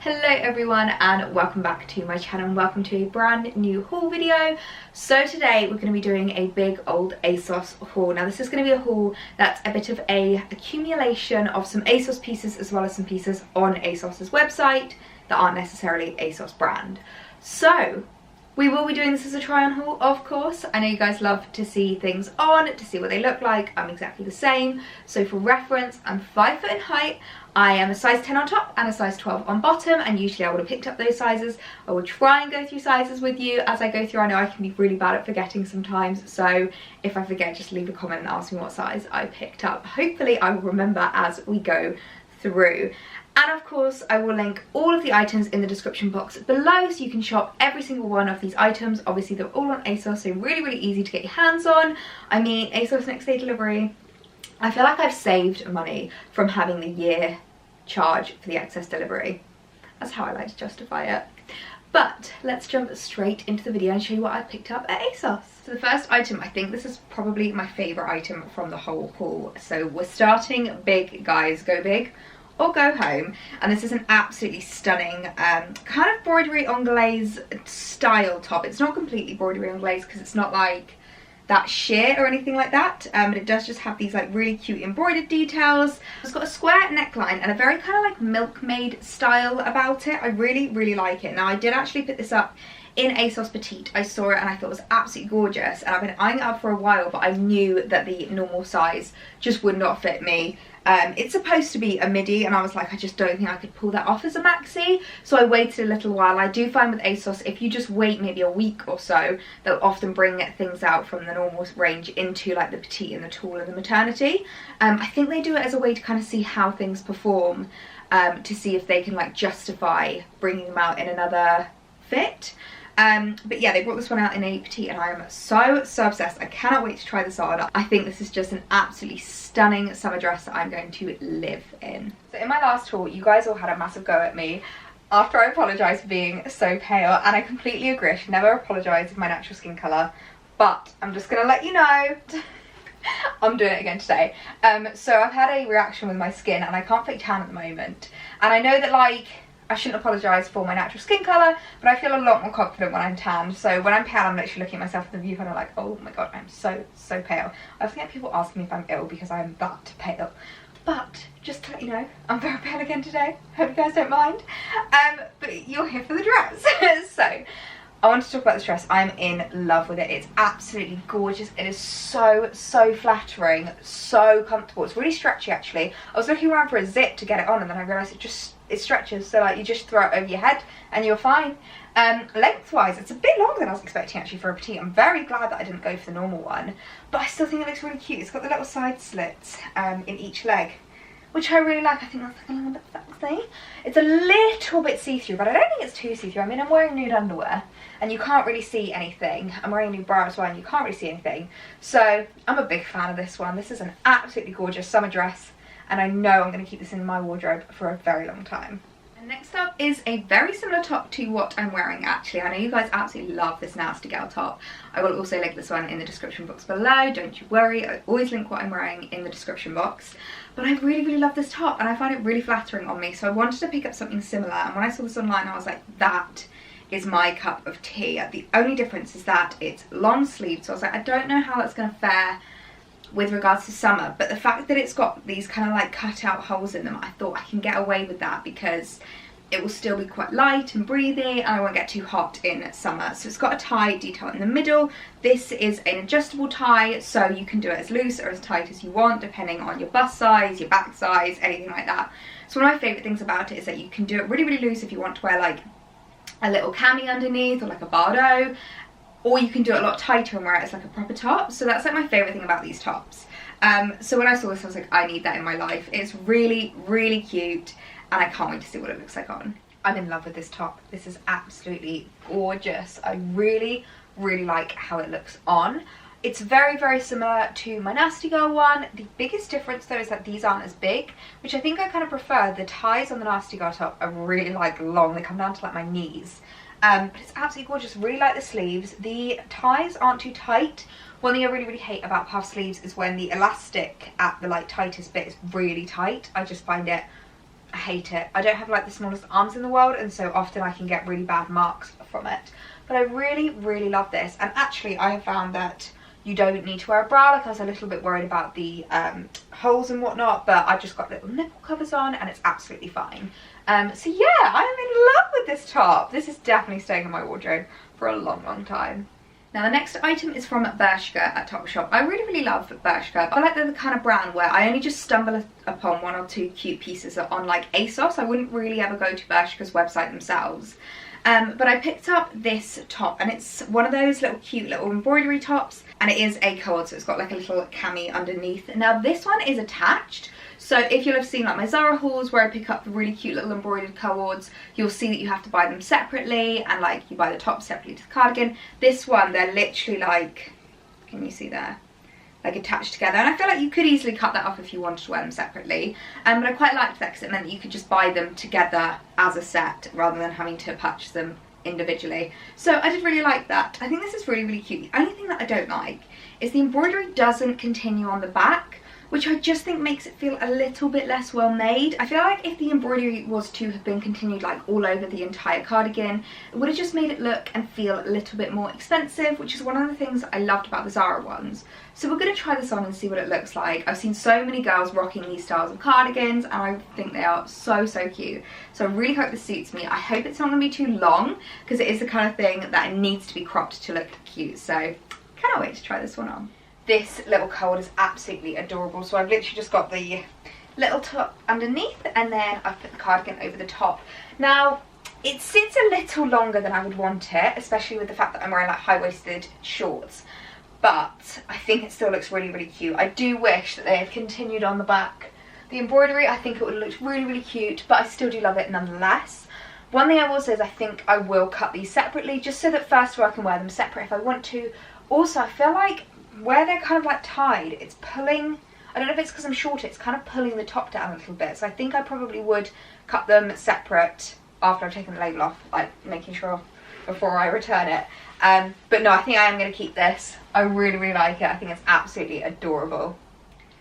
Hello everyone and welcome back to my channel and welcome to a brand new haul video. So today we're going to be doing a big old Asos haul. Now this is going to be a haul that's a bit of a accumulation of some Asos pieces as well as some pieces on Asos's website that aren't necessarily Asos brand. So we will be doing this as a try on haul, of course. I know you guys love to see things on, to see what they look like. I'm exactly the same. So for reference, I'm 5 foot in height. I am a size 10 on top and a size 12 on bottom, and usually I would have picked up those sizes. I will try and go through sizes with you as I go through. I know I can be really bad at forgetting sometimes, so if I forget, just leave a comment and ask me what size I picked up. Hopefully I will remember as we go through. And of course I will link all of the items in the description box below so you can shop every single one of these items. Obviously they're all on Asos, so really easy to get your hands on. I mean, Asos next day delivery, I feel like I've saved money from having the year charge for the excess delivery. That's how I like to justify it. But let's jump straight into the video and show you what I picked up at Asos. So the first item, I think this is probably my favourite item from the whole haul. So we're starting big, guys. Go big or go home. And this is an absolutely stunning kind of broderie anglaise style top. It's not completely broderie anglaise because it's not like that sheer or anything like that, but it does just have these like really cute embroidered details. It's got a square neckline and a very kind of like milkmaid style about it. I really like it. Now I did actually pick this up in Asos Petite. I saw it and I thought it was absolutely gorgeous, and I've been eyeing it up for a while, but I knew that the normal size just would not fit me. It's supposed to be a midi and I was like, I just don't think I could pull that off as a maxi, so I waited a little while. I do find with Asos, if you just wait maybe a week or so, they'll often bring things out from the normal range into like the petite and the tall and the maternity. I think they do it as a way to kind of see how things perform, to see if they can like justify bringing them out in another fit. But yeah, they brought this one out in a petite and I am so obsessed. I cannot wait to try this on. I think this is just an absolutely stunning summer dress that I'm going to live in. So in my last haul, you guys all had a massive go at me after I apologised for being so pale, and I completely agree. I should never apologise for my natural skin colour, but I'm just gonna let you know I'm doing it again today. So I've had a reaction with my skin and I can't fake tan at the moment, and I know that like I shouldn't apologise for my natural skin colour, but I feel a lot more confident when I'm tanned. So when I'm pale, I'm literally looking at myself in the viewfinder like, oh my god, I'm so pale. I often get people asking me if I'm ill because I'm that pale. But just to let you know, I'm very pale again today. Hope you guys don't mind. But you're here for the dress. So I want to talk about this dress. I'm in love with it. It's absolutely gorgeous. It is so flattering, so comfortable. It's really stretchy actually. I was looking around for a zip to get it on and then I realised it stretches, so like you just throw it over your head and you're fine. Lengthwise, it's a bit longer than I was expecting actually for a petite. I'm very glad that I didn't go for the normal one, but I still think it looks really cute. It's got the little side slits in each leg, which I really like. I think that's like a little bit sexy. It's a little bit see-through, but I don't think it's too see-through. I mean, I'm wearing nude underwear and you can't really see anything. I'm wearing a new bra as well and you can't really see anything. So I'm a big fan of this one. This is an absolutely gorgeous summer dress, and I know I'm going to keep this in my wardrobe for a very long time. And next up is a very similar top to what I'm wearing actually. I know you guys absolutely love this Nasty Gal top. I will also link this one in the description box below, don't you worry. I always link what I'm wearing in the description box. But I really love this top and I find it really flattering on me, so I wanted to pick up something similar, and when I saw this online I was like, that is my cup of tea. The only difference is that it's long sleeved, so I was like, I don't know how that's going to fare with regards to summer, but the fact that it's got these kind of like cut out holes in them, I thought I can get away with that because it will still be quite light and breathy and I won't get too hot in summer. So it's got a tie detail in the middle. This is an adjustable tie, so you can do it as loose or as tight as you want depending on your bust size, your back size, anything like that. So one of my favourite things about it is that you can do it really loose if you want to wear like a little cami underneath or like a bardo, or you can do it a lot tighter and wear it as like a proper top. So that's like my favourite thing about these tops. So when I saw this I was like, I need that in my life. It's really cute and I can't wait to see what it looks like on. I'm in love with this top. This is absolutely gorgeous. I really like how it looks on. It's very similar to my Nasty Girl one. The biggest difference though is that these aren't as big, which I think I kind of prefer. The ties on the Nasty Girl top are really like long. They come down to like my knees. But it's absolutely gorgeous. Really like the sleeves. The ties aren't too tight. One thing I really hate about puff sleeves is when the elastic at the like tightest bit is really tight. I just find it I hate it. I don't have like the smallest arms in the world, and so often I can get really bad marks from it. But I really, really love this. And actually I have found that you don't need to wear a bra. Like, I was a little bit worried about the holes and whatnot, but I've just got little nipple covers on and it's absolutely fine. So yeah, I'm in love with this top. This is definitely staying in my wardrobe for a long, long time. Now the next item is from Bershka at Topshop. I really, really love Bershka. I like they're the kind of brand where I only just stumble upon one or two cute pieces on like Asos. I wouldn't really ever go to Bershka's website themselves. But I picked up this top, and it's one of those little cute little embroidery tops, and it is a cord, so it's got like a little cami underneath. Now this one is attached, so if you'll have seen like my Zara hauls where I pick up the really cute little embroidered cords, you'll see that you have to buy them separately, and like you buy the top separately to the cardigan. This one, they're literally like, can you see there? Like attached together, and I feel like you could easily cut that off if you wanted to wear them separately, but I quite liked that because it meant that you could just buy them together as a set rather than having to purchase them individually. So I did really like that. I think this is really, really cute. The only thing that I don't like is the embroidery doesn't continue on the back, which I just think makes it feel a little bit less well made. I feel like if the embroidery was to have been continued like all over the entire cardigan, it would have just made it look and feel a little bit more expensive, which is one of the things I loved about the Zara ones. So we're going to try this on and see what it looks like. I've seen so many girls rocking these styles of cardigans, and I think they are so, so cute. So I really hope this suits me. I hope it's not going to be too long, because it is the kind of thing that it needs to be cropped to look cute. So cannot wait to try this one on. This little cord is absolutely adorable. So I've literally just got the little top underneath, and then I've put the cardigan over the top. Now, it sits a little longer than I would want it, especially with the fact that I'm wearing like high-waisted shorts. But I think it still looks really, really cute. I do wish that they had continued on the back the embroidery. I think it would have looked really, really cute, but I still do love it nonetheless. One thing I will say is I think I will cut these separately, just so that first of all I can wear them separate if I want to. Also, I feel like where they're kind of like tied, it's pulling, I don't know if it's because I'm shorter, it's kind of pulling the top down a little bit. So I think I probably would cut them separate after I've taken the label off, like making sure before I return it. But no, I think I am going to keep this. I really, really like it. I think it's absolutely adorable.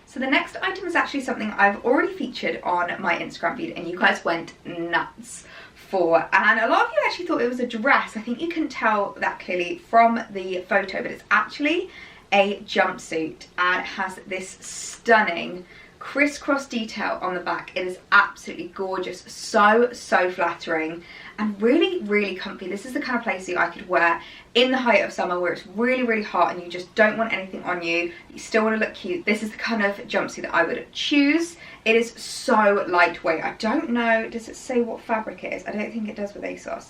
So the next item is actually something I've already featured on my Instagram feed, and you guys went nuts for. And a lot of you actually thought it was a dress. I think you can tell that clearly from the photo, but it's actually a jumpsuit, and it has this stunning crisscross detail on the back. It is absolutely gorgeous, so flattering, and really, really comfy. This is the kind of place that I could wear in the height of summer where it's really, really hot and you just don't want anything on you. You still want to look cute. This is the kind of jumpsuit that I would choose. It is so lightweight. I don't know, does it say what fabric it is? I don't think it does with Asos.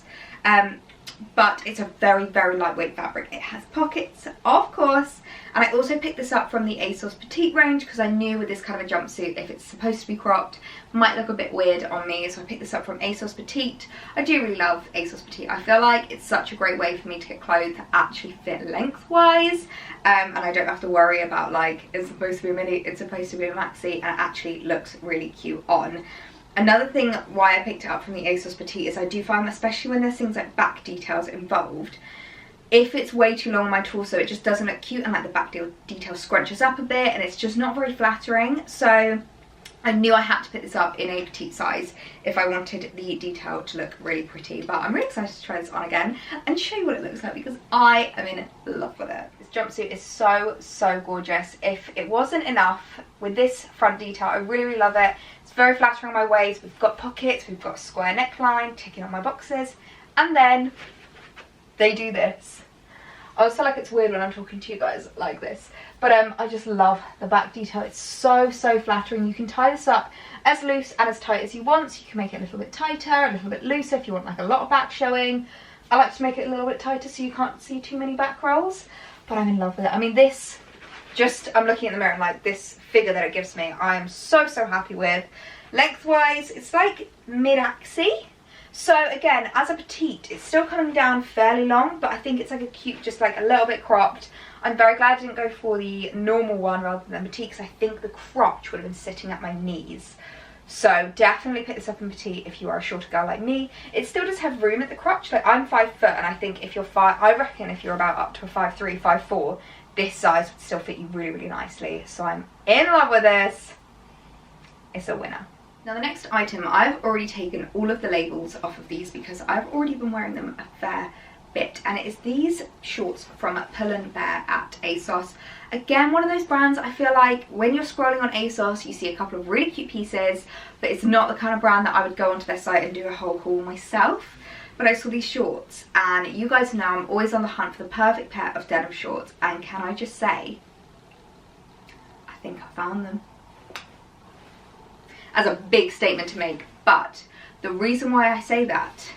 But it's a very, very lightweight fabric. It has pockets, of course, and I also picked this up from the Asos Petite range because I knew with this kind of a jumpsuit, if it's supposed to be cropped, it might look a bit weird on me, so I picked this up from Asos Petite. I do really love Asos Petite. I feel like it's such a great way for me to get clothes that actually fit lengthwise, and I don't have to worry about like, it's supposed to be a mini, it's supposed to be a maxi, and it actually looks really cute on. Another thing why I picked it up from the Asos Petite is I do find, especially when there's things like back details involved, if it's way too long on my torso, it just doesn't look cute, and like the back detail scrunches up a bit and it's just not very flattering. So I knew I had to put this up in a petite size if I wanted the detail to look really pretty. But I'm really excited to try this on again and show you what it looks like because I am in love with it. This jumpsuit is so gorgeous. If it wasn't enough with this front detail, I really, really love it. It's very flattering on my waist. We've got pockets, we've got a square neckline, ticking on my boxes, and then they do this. I always feel like it's weird when I'm talking to you guys like this, but I just love the back detail. It's so flattering. You can tie this up as loose and as tight as you want, so you can make it a little bit tighter, a little bit looser if you want like a lot of back showing. I like to make it a little bit tighter so you can't see too many back rolls, but I'm in love with it. I mean, this, I'm looking in the mirror and like this figure that it gives me, I am so happy with. Lengthwise, it's like mid-axi. So again, as a petite, it's still coming down fairly long, but I think it's like a cute, just like a little bit cropped. I'm very glad I didn't go for the normal one rather than petite, because I think the crotch would have been sitting at my knees. So definitely pick this up in petite if you are a shorter girl like me. It still does have room at the crotch. Like, I'm 5 foot, and I think if you're I reckon if you're about up to a 5'3", 5'4", this size would still fit you really, really nicely. So I'm in love with this. It's a winner. Now the next item, I've already taken all of the labels off of these because I've already been wearing them a fair bit, and it is these shorts from Pull & Bear at Asos. Again, one of those brands, I feel like when you're scrolling on Asos you see a couple of really cute pieces, but it's not the kind of brand that I would go onto their site and do a whole haul myself. But I saw these shorts, and you guys know I'm always on the hunt for the perfect pair of denim shorts, and can I just say, I think I found them. As a big statement to make, but the reason why I say that,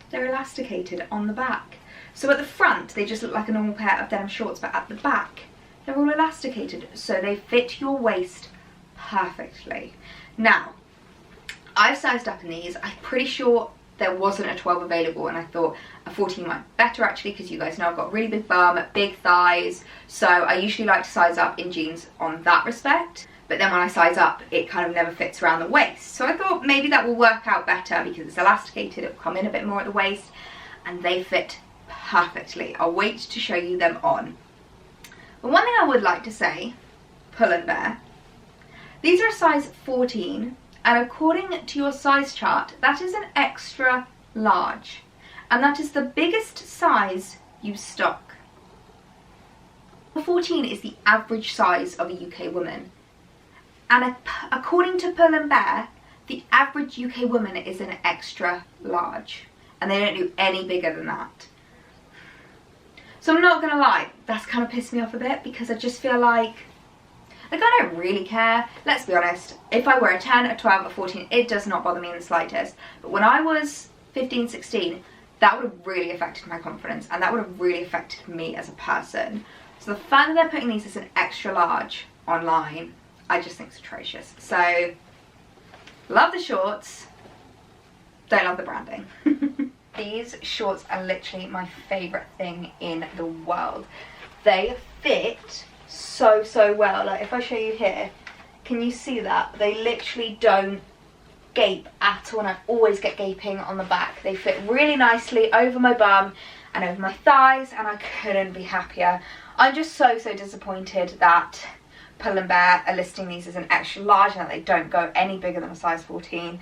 they're elasticated on the back. So at the front they just look like a normal pair of denim shorts, but at the back they're all elasticated, so they fit your waist perfectly. Now I've sized up in these. I'm pretty sure there wasn't a 12 available, and I thought a 14 might be better actually, because you guys know I've got a really big bum, big thighs, so I usually like to size up in jeans on that respect. But then when I size up, it kind of never fits around the waist. So I thought maybe that will work out better because it's elasticated, it will come in a bit more at the waist, and they fit perfectly. I'll wait to show you them on. But one thing I would like to say, Pull & Bear, these are a size 14, and according to your size chart, that is an extra large. And that is the biggest size you stock. 14 is the average size of a UK woman. And according to Pull & Bear, the average UK woman is an extra large. And they don't do any bigger than that. So I'm not going to lie, that's kind of pissed me off a bit, because I just feel like I don't really care. Let's be honest, if I wear a 10, a 12, a 14, it does not bother me in the slightest. But when I was 15, 16, that would have really affected my confidence, and that would have really affected me as a person. So the fact that they're putting these as an extra large online, I just think it's atrocious. So, love the shorts, don't love the branding. These shorts are literally my favourite thing in the world. They fit so well. Like if I show you here, can you see that? They literally don't gape at all, and I always get gaping on the back. They fit really nicely over my bum and over my thighs, and I couldn't be happier. I'm just so disappointed that Pull & Bear are listing these as an extra large and that they don't go any bigger than a size 14.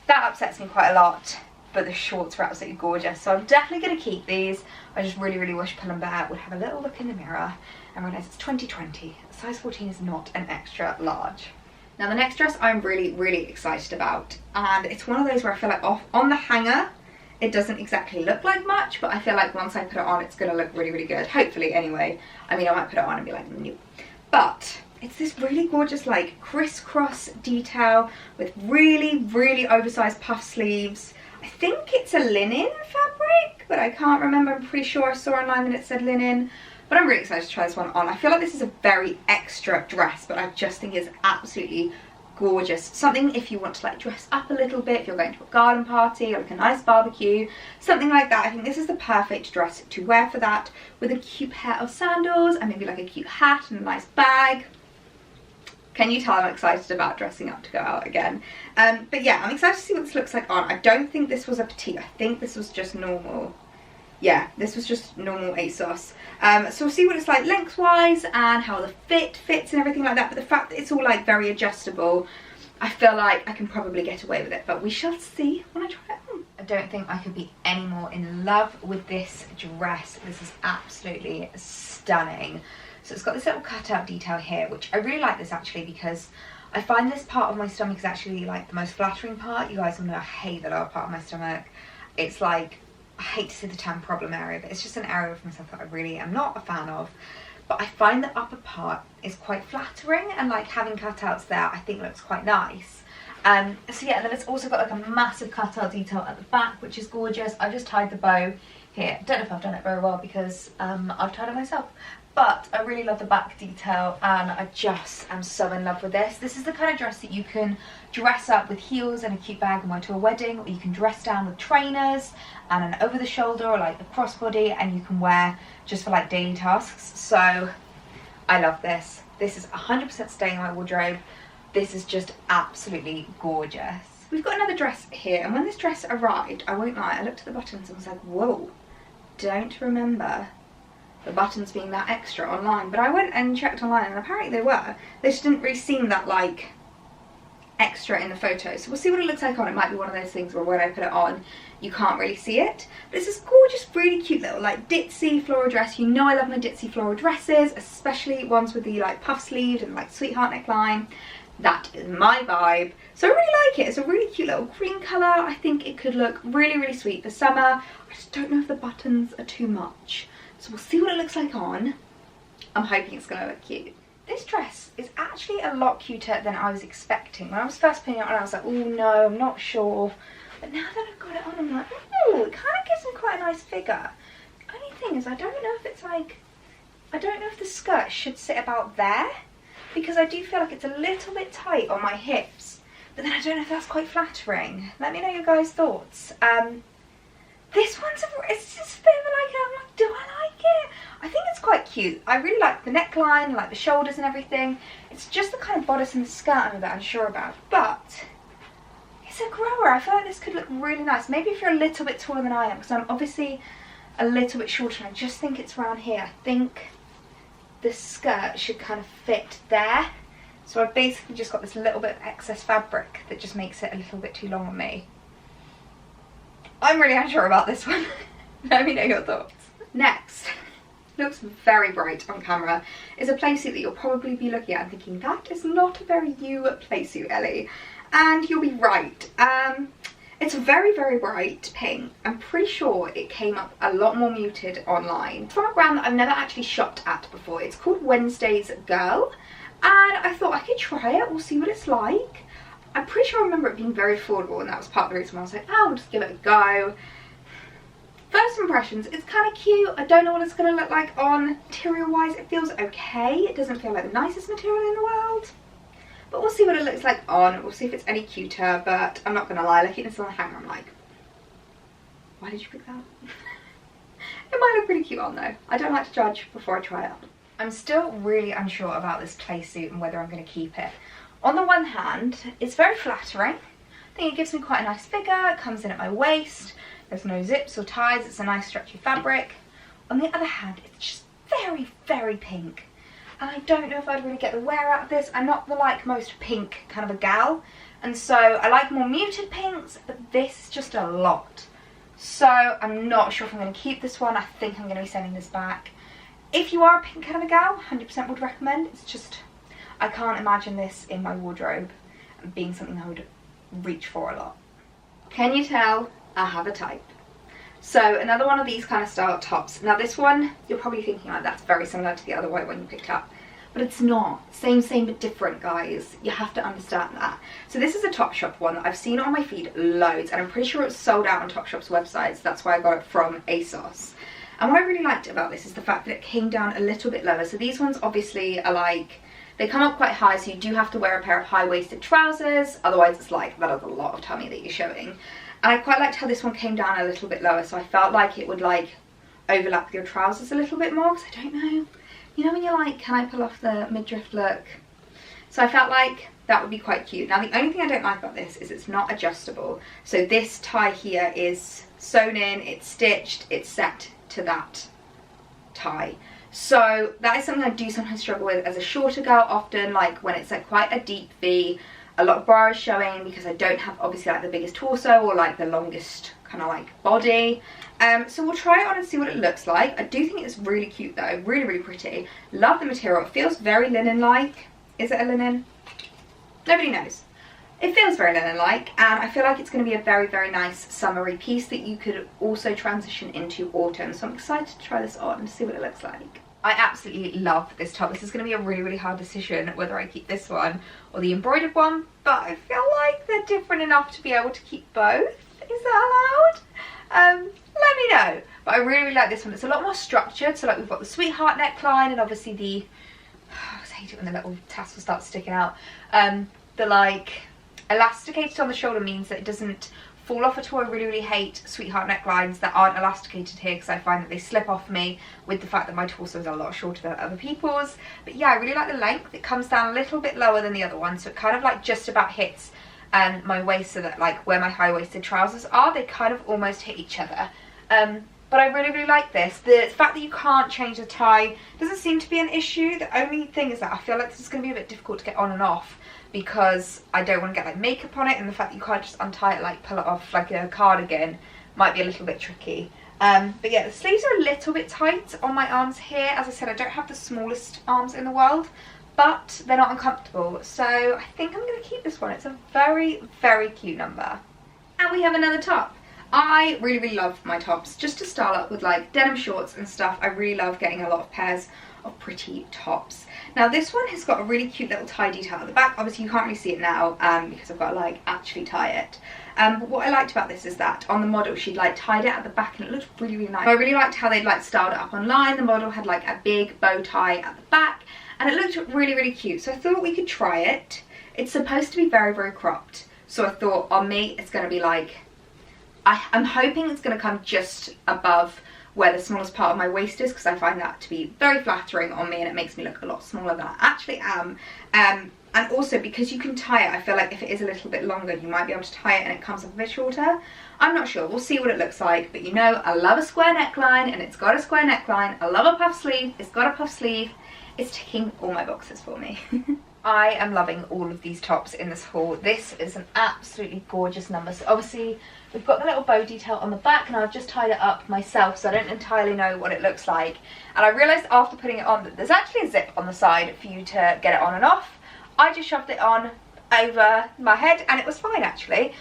That upsets me quite a lot, but the shorts were absolutely gorgeous, so I'm definitely going to keep these. I just really wish Pull & Bear would have a little look in the mirror and realise it's 2020. Size 14 is not an extra large. Now the next dress I'm really excited about, and it's one of those where I feel like on the hanger it doesn't exactly look like much, but I feel like once I put it on it's going to look really good, hopefully anyway. I mean, I might put it on and be like, new. But it's this really gorgeous like crisscross detail with really oversized puff sleeves. I think it's a linen fabric, but I can't remember. I'm pretty sure I saw online that it said linen, but I'm really excited to try this one on. I feel like this is a very extra dress, but I just think it's absolutely gorgeous. Something if you want to like dress up a little bit, if you're going to a garden party or like a nice barbecue, something like that. I think this is the perfect dress to wear for that, with a cute pair of sandals and maybe like a cute hat and a nice bag. Can you tell I'm excited about dressing up to go out again? But yeah, I'm excited to see what this looks like on. I don't think this was a petite. I think this was just normal. Yeah, this was just normal ASOS. So we'll see what it's like lengthwise and how the fit fits and everything like that. But the fact that it's all like very adjustable, I feel like I can probably get away with it. But we shall see when I try it on. I don't think I could be any more in love with this dress. This is absolutely stunning. So it's got this little cutout detail here, which I really like this actually, because I find this part of my stomach is actually like the most flattering part. You guys will know I hate the lower part of my stomach. It's like, I hate to say the term problem area, but it's just an area of myself that I really am not a fan of. But I find the upper part is quite flattering, and like having cutouts there I think looks quite nice. So yeah, and then it's also got like a massive cutout detail at the back, which is gorgeous. I've just tied the bow here. Don't know if I've done it very well because I've tied it myself. But I really love the back detail, and I just am so in love with this. This is the kind of dress that you can dress up with heels and a cute bag and wear to a wedding, or you can dress down with trainers and an over the shoulder or like the crossbody, and you can wear just for like daily tasks. So I love this. This is 100% staying in my wardrobe. This is just absolutely gorgeous. We've got another dress here, and when this dress arrived, I won't lie, I looked at the buttons and was like, whoa, don't remember the buttons being that extra online, but I went and checked online and apparently they were. They just didn't really seem that like extra in the photo. So we'll see what it looks like on. It might be one of those things where when I put it on you can't really see it, but it's this gorgeous, really cute little like ditzy floral dress. You know I love my ditzy floral dresses, especially ones with the like puff sleeves and like sweetheart neckline. That is my vibe, so I really like it. It's a really cute little cream colour. I think it could look really, really sweet for summer. I just don't know if the buttons are too much, so we'll see what it looks like on. I'm hoping it's going to look cute. This dress is actually a lot cuter than I was expecting. When I was first putting it on, I was like, oh no, I'm not sure. But now that I've got it on, I'm like, oh, it kind of gives me quite a nice figure. The only thing is I don't know if it's like, I don't know if the skirt should sit about there, because I do feel like it's a little bit tight on my hips. But then I don't know if that's quite flattering. Let me know your guys' thoughts. This one's it's just a bit of like, I'm like, do I like it? I think it's quite cute. I really like the neckline, like the shoulders and everything. It's just the kind of bodice and the skirt I'm a bit unsure about. But it's a grower. I feel like this could look really nice. Maybe if you're a little bit taller than I am, because I'm obviously a little bit shorter. And I just think it's around here. I think the skirt should kind of fit there. So I've basically just got this little bit of excess fabric that just makes it a little bit too long on me. I'm really unsure about this one. Let me know your thoughts. Next, looks very bright on camera, is a playsuit that you'll probably be looking at and thinking, that is not a very you playsuit, Ellie. And you'll be right. It's a very, very bright pink. I'm pretty sure it came up a lot more muted online. It's from a brand that I've never actually shopped at before. It's called Wednesday's Girl. And I thought I could try it. We'll see what it's like. I'm pretty sure I remember it being very affordable, and that was part of the reason why I was like, oh, we'll just give it a go. First impressions, it's kind of cute. I don't know what it's going to look like on. Material-wise, it feels okay. It doesn't feel like the nicest material in the world. But we'll see what it looks like on. We'll see if it's any cuter, but I'm not going to lie. Looking at this on the hanger, I'm like, why did you pick that up? It might look pretty cute on, though. I don't like to judge before I try it on. I'm still really unsure about this playsuit and whether I'm going to keep it. On the one hand, it's very flattering. I think it gives me quite a nice figure. It comes in at my waist. There's no zips or ties. It's a nice stretchy fabric. On the other hand, it's just very, very pink. And I don't know if I'd really get the wear out of this. I'm not the like most pink kind of a gal. And so I like more muted pinks, but this is just a lot. So I'm not sure if I'm going to keep this one. I think I'm going to be sending this back. If you are a pink kind of a gal, 100% would recommend. It's just, I can't imagine this in my wardrobe and being something I would reach for a lot. Can you tell I have a type? So another one of these kind of style tops. Now this one, you're probably thinking like that's very similar to the other white one you picked up. But it's not. Same but different, guys. You have to understand that. So this is a Topshop one that I've seen on my feed loads, and I'm pretty sure it's sold out on Topshop's website, so that's why I got it from Asos. And what I really liked about this is the fact that it came down a little bit lower. So these ones obviously are like, they come up quite high, so you do have to wear a pair of high-waisted trousers, otherwise it's like, that is a lot of tummy that you're showing. And I quite liked how this one came down a little bit lower, so I felt like it would like overlap your trousers a little bit more, because I don't know, you know when you're like, can I pull off the midriff look? So I felt like that would be quite cute. Now the only thing I don't like about this is it's not adjustable. So this tie here is sewn in, it's stitched, it's set to that tie. So that is something I do sometimes struggle with as a shorter girl, often like when it's like quite a deep V, a lot of bra is showing because I don't have obviously like the biggest torso or like the longest kind of like body. So we'll try it on and see what it looks like. I do think it's really cute though, really, really pretty. Love the material. It feels very linen-like. Is it a linen? Nobody knows. It feels very linen-like, and I feel like it's going to be a very, very nice summery piece that you could also transition into autumn. So I'm excited to try this on and see what it looks like. I absolutely love this top. This is going to be a really, really hard decision whether I keep this one or the embroidered one, but I feel like they're different enough to be able to keep both. Is that allowed? Let me know. But I really, really like this one. It's a lot more structured. So like we've got the sweetheart neckline and obviously the, I hate it when the little tassel starts sticking out. The like elasticated on the shoulder means that it doesn't fall off at all. I really, really hate sweetheart necklines that aren't elasticated here because I find that they slip off me with the fact that my torso is a lot shorter than other people's. But yeah, I really like the length. It comes down a little bit lower than the other one, so it kind of like just about hits my waist, so that like where my high-waisted trousers are, they kind of almost hit each other. but I really, really like this. The fact that you can't change the tie doesn't seem to be an issue. The only thing is that I feel like this is going to be a bit difficult to get on and off because I don't want to get like makeup on it, and the fact that you can't just untie it, like pull it off like a cardigan, might be a little bit tricky. But yeah, the sleeves are a little bit tight on my arms here. As I said, I don't have the smallest arms in the world, but they're not uncomfortable. So I think I'm going to keep this one. It's a very, very cute number. And we have another top. I really, really love my tops. Just to style up with like denim shorts and stuff, I really love getting a lot of pairs of pretty tops. Now this one has got a really cute little tie detail at the back. Obviously you can't really see it now because I've got to like actually tie it. But what I liked about this is that on the model she'd like tied it at the back and it looked really, really nice. I really liked how they'd like styled it up online. The model had like a big bow tie at the back and it looked really, really cute. So I thought we could try it. It's supposed to be very, very cropped. So I thought on me it's going to be like, I'm hoping it's going to come just above where the smallest part of my waist is, because I find that to be very flattering on me and it makes me look a lot smaller than I actually am. And also because you can tie it, I feel like if it is a little bit longer you might be able to tie it and it comes up a bit shorter. I'm not sure, we'll see what it looks like, but you know I love a square neckline and it's got a square neckline. I love a puff sleeve, it's got a puff sleeve. It's ticking all my boxes for me. I am loving all of these tops in this haul. This is an absolutely gorgeous number. So obviously we've got the little bow detail on the back and I've just tied it up myself, so I don't entirely know what it looks like. And I realised after putting it on that there's actually a zip on the side for you to get it on and off. I just shoved it on over my head and it was fine actually.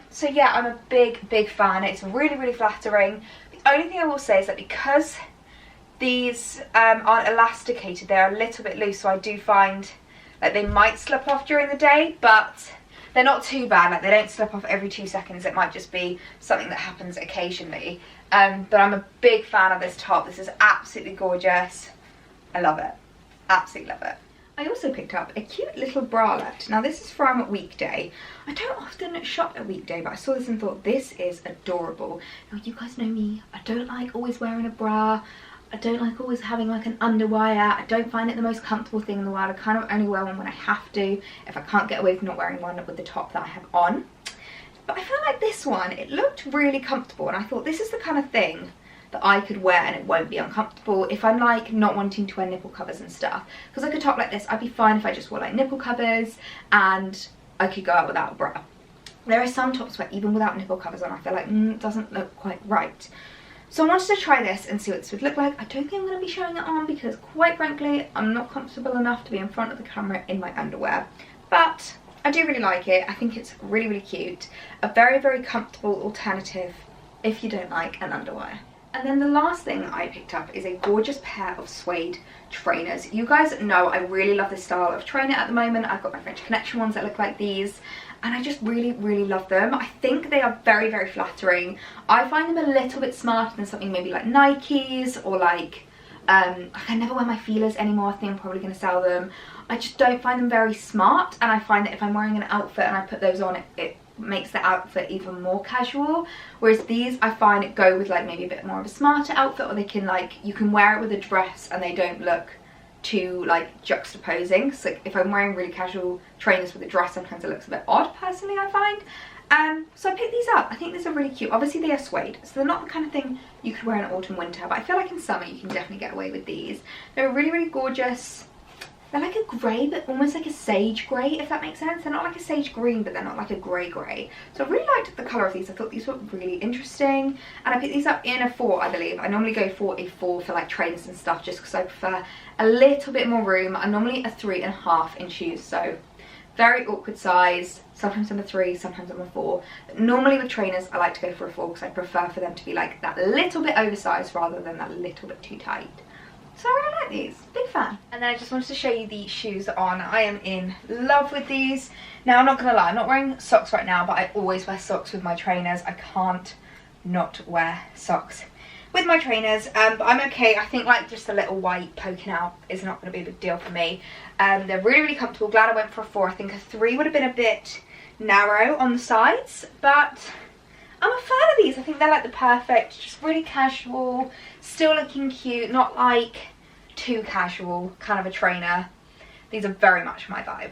So yeah, I'm a big, big fan. It's really, really flattering. The only thing I will say is that because these aren't elasticated, they're a little bit loose, so I do find like they might slip off during the day, but they're not too bad. Like they don't slip off every 2 seconds. It might just be something that happens occasionally. But I'm a big fan of this top. This is absolutely gorgeous. I love it. Absolutely love it. I also picked up a cute little bralette. Now this is from Weekday. I don't often shop at Weekday, but I saw this and thought this is adorable. Now you guys know me. I don't like always wearing a bra. I don't like always having like an underwire. I don't find it the most comfortable thing in the world. I kind of only wear one when I have to, if I can't get away from not wearing one with the top that I have on. But I feel like this one, it looked really comfortable and I thought this is the kind of thing that I could wear and it won't be uncomfortable if I'm like not wanting to wear nipple covers and stuff. Because like a top like this, I'd be fine if I just wore like nipple covers and I could go out without a bra. There are some tops where even without nipple covers on, I feel like it doesn't look quite right. So I wanted to try this and see what this would look like. I don't think I'm going to be showing it on because quite frankly, I'm not comfortable enough to be in front of the camera in my underwear. But I do really like it. I think it's really, really cute. A very, very comfortable alternative if you don't like an underwear. And then the last thing I picked up is a gorgeous pair of suede trainers. You guys know I really love this style of trainer at the moment. I've got my French Connection ones that look like these. And I just really, really love them. I think they are very, very flattering. I find them a little bit smarter than something maybe like Nikes or like I never wear my feelers anymore. I think I'm probably going to sell them. I just don't find them very smart. And I find that if I'm wearing an outfit and I put those on, it makes the outfit even more casual. Whereas these, I find it go with like maybe a bit more of a smarter outfit, or they can like, you can wear it with a dress and they don't look too like juxtaposing. So if I'm wearing really casual trainers with a dress, sometimes it looks a bit odd personally, I find. So I picked these up. I think these are really cute. Obviously they are suede, so they're not the kind of thing you could wear in autumn, winter, but I feel like in summer you can definitely get away with these. They're really, really gorgeous. They're like a grey, but almost like a sage grey, if that makes sense. They're not like a sage green, but they're not like a grey. So I really liked the colour of these. I thought these were really interesting. And I picked these up in a 4, I believe. I normally go for a 4 for like trainers and stuff, just because I prefer a little bit more room. I'm normally a 3.5 in shoes, so very awkward size. Sometimes I'm a 3, sometimes I'm a 4. But normally with trainers, I like to go for a 4 because I prefer for them to be like that little bit oversized rather than that little bit too tight. So I really like these, big fan. And then I just wanted to show you the shoes on. I am in love with these. Now I'm not gonna lie, I'm not wearing socks right now, but I always wear socks with my trainers. I can't not wear socks with my trainers, but I'm okay. I think like just a little white poking out is not gonna be a big deal for me. They're really, really comfortable. Glad I went for a 4. I think a 3 would have been a bit narrow on the sides, but I'm a fan of these. I think they're like the perfect, just really casual, still looking cute, not like too casual kind of a trainer. These are very much my vibe.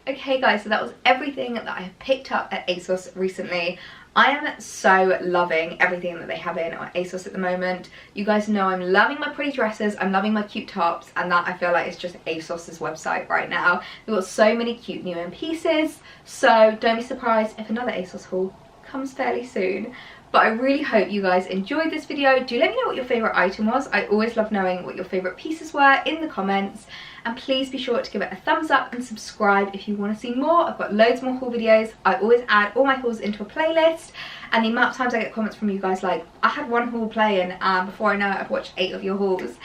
Okay guys, so that was everything that I have picked up at Asos recently. I am so loving everything that they have in on Asos at the moment. You guys know I'm loving my pretty dresses, I'm loving my cute tops, and that I feel like is just Asos's website right now. They've got so many cute new in pieces, so don't be surprised if another Asos haul comes fairly soon. But I really hope you guys enjoyed this video. Do let me know what your favourite item was. I always love knowing what your favourite pieces were in the comments. And please be sure to give it a thumbs up and subscribe if you want to see more. I've got loads more haul videos. I always add all my hauls into a playlist. And the amount of times I get comments from you guys like, I had one haul playing before I know it, I've watched 8 of your hauls.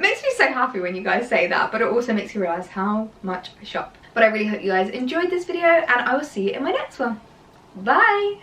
Makes me so happy when you guys say that, but it also makes you realise how much I shop. But I really hope you guys enjoyed this video, and I will see you in my next one. Bye!